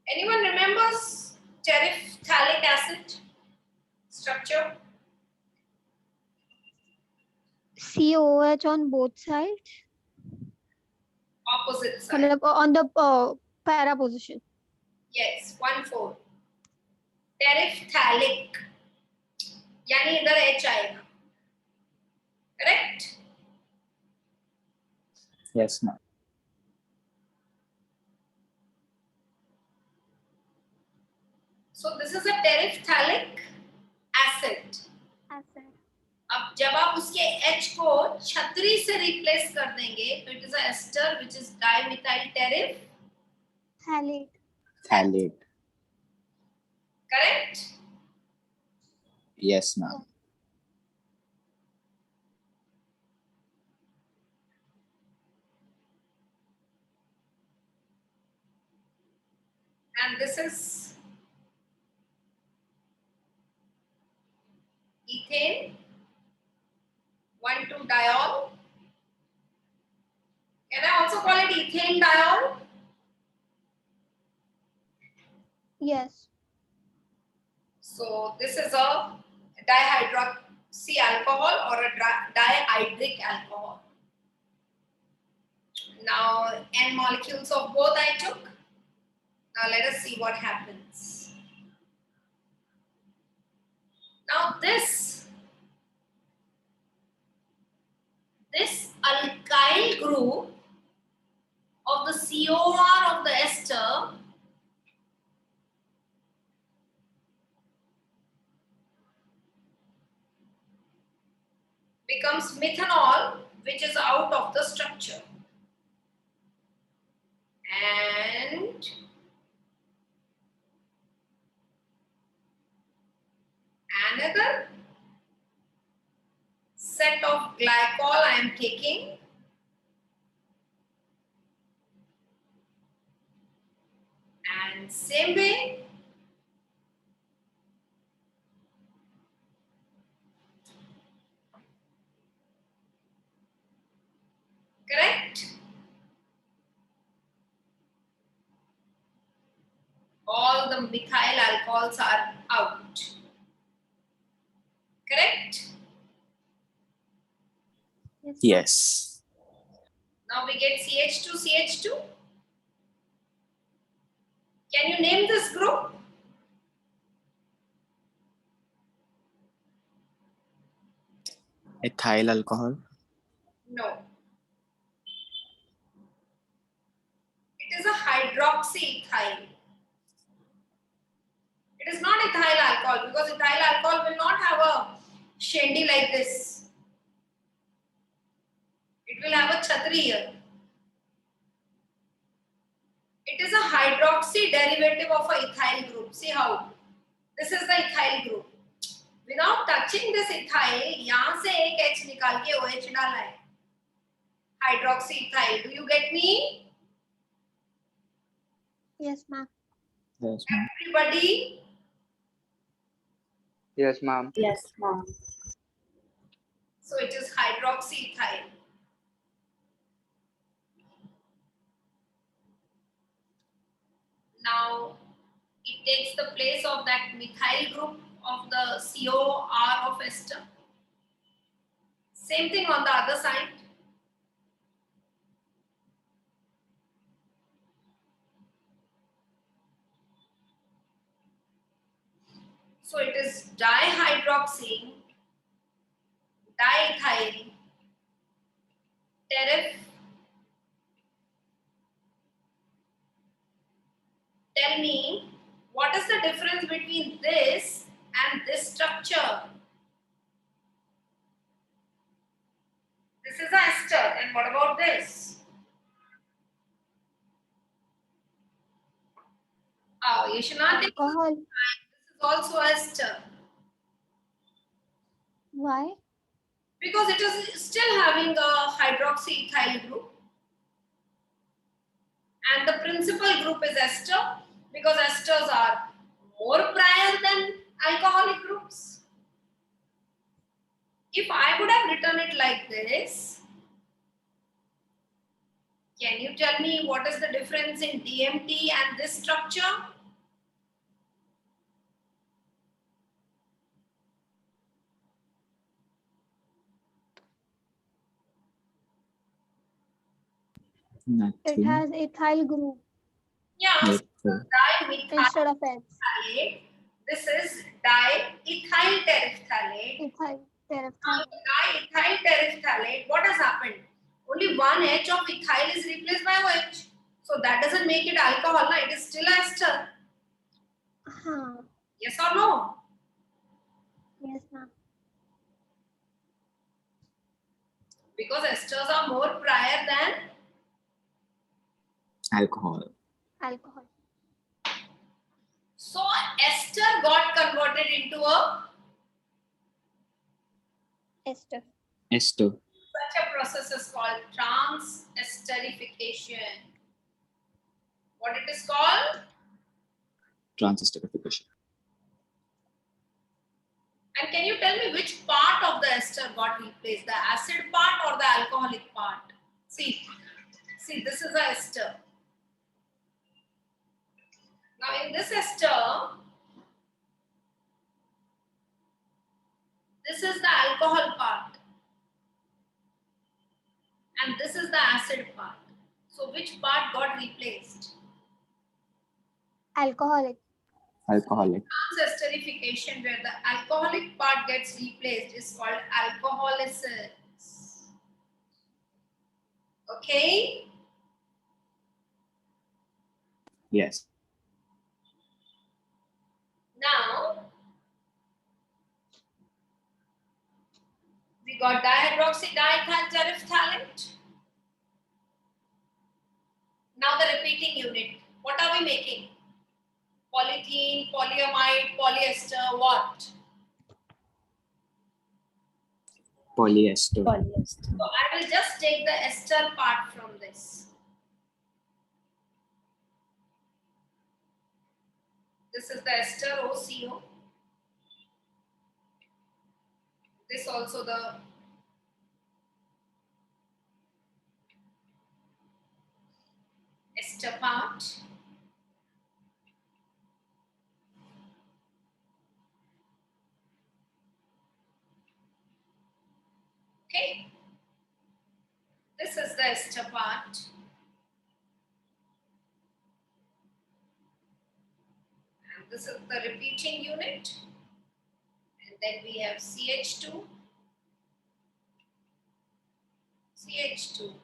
Anyone remembers terephthalic acid structure? COH on both sides. Opposite side. मतलब, on the para position. Yes, 1,4. Terephthalic. यानी इधर H आएगा. Correct? Yes, ma'am. So this is a terephthalic acid. Acid. अब जब आप उसके H को छतरी से रिप्लेस कर देंगे तो it is a ester which is dimethyl tereph. Phthalate. Phthalate. Correct? Yes, ma'am. And this is ethane 1,2-diol. Can I also call it ethane diol? Yes. So this is a dihydroxy alcohol or a dihydric alcohol. Now N molecules of both I took. Now let us see what happens. Now this alkyl group of the COR of the ester becomes methanol, which is out of the structure. And another set of glycol I am taking. And same way, correct? All the methyl alcohols are out. Correct? Yes. Yes. Now we get CH2, CH2. Can you name this group? Ethyl alcohol. No. It is a hydroxyethyl. It is not ethyl alcohol because ethyl alcohol will not have a shandy like this. It will have a chhatri here. It is a hydroxy derivative of a ethyl group. See how? This is the ethyl group. Without touching this ethyl, यहाँ से एक H निकाल के OH डाला है. Hydroxyethyl. Do you get me? Yes, ma'am. Yes, ma'am. Everybody? Yes, ma'am. Yes, ma'am. So it is hydroxyethyl. Now it takes the place of that methyl group of the COR of ester. Same thing on the other side. So it is dihydroxy, diethyl, tereph. Tell me, what is the difference between this and this structure? This is ester, and what about this? Oh, you should not take this Alcohol. is also ester Why? because it is still having a hydroxyethyl group, and the principal group is ester because esters are more prior than alcoholic groups. If I would have written it like this, can you tell me what is the difference in DMT and this structure? It Nothing. has ethyl group Yeah, Yes, so sir. instead of H. dimethylphthalate. This is diethyl terephthalate. Ethyl. Now, Terephthalate. diethyl terephthalate, what has happened? Only one H of ethyl is replaced by OH. So that doesn't make it alcohol, no? It is still ester. Yes or no? Yes, ma'am. Because esters are more prior than. Alcohol. Alcohol. So ester got converted into a. Ester. Ester. Such a process is called transesterification. What it is called? Transesterification. And can you tell me which part of the ester got replaced? The acid part or the alcoholic part? See, this is the ester. Now in this ester, this is the alcohol part. And this is the acid part. So which part got replaced? Alcoholic. Alcoholic. Transesterification, where the alcoholic part gets replaced, is called alcoholysis. Okay? Yes. Now, we got dihydroxydiethyl terephthalate. Now the repeating unit. What are we making? Polythene, polyamide, polyester, what? Polyester. So I will just take the ester part from this. This is the ester OCO. This also the ester part. Okay. This is the ester part. And this is the repeating unit. And then we have CH2. CH2.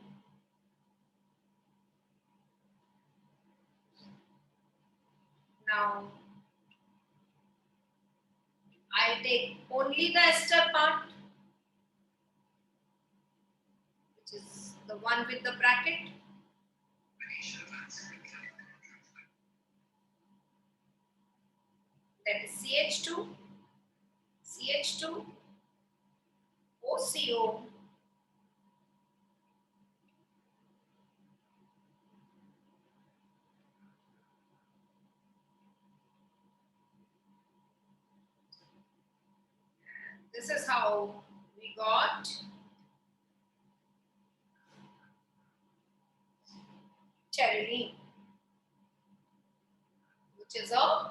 Now, I'll take only the ester part, which is the one with the bracket. That is CH2, CH2, OCO, this is how we got pterylene, which is a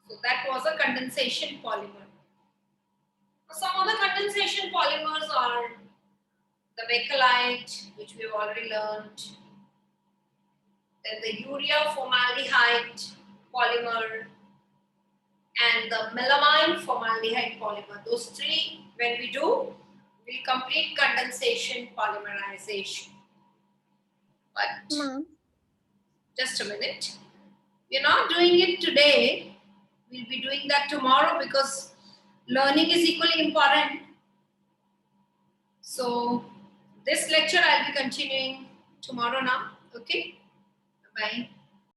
so that was a condensation polymer. Some other condensation polymers are the bakelite, which we've already learned. Then the urea formaldehyde polymer and the melamine formaldehyde polymer. Those three, when we do, we'll complete condensation polymerization. But Ma'am. just a minute. We're not doing it today. We'll be doing that tomorrow because learning is equally important. So this lecture I'll be continuing tomorrow now. Okay? Bye.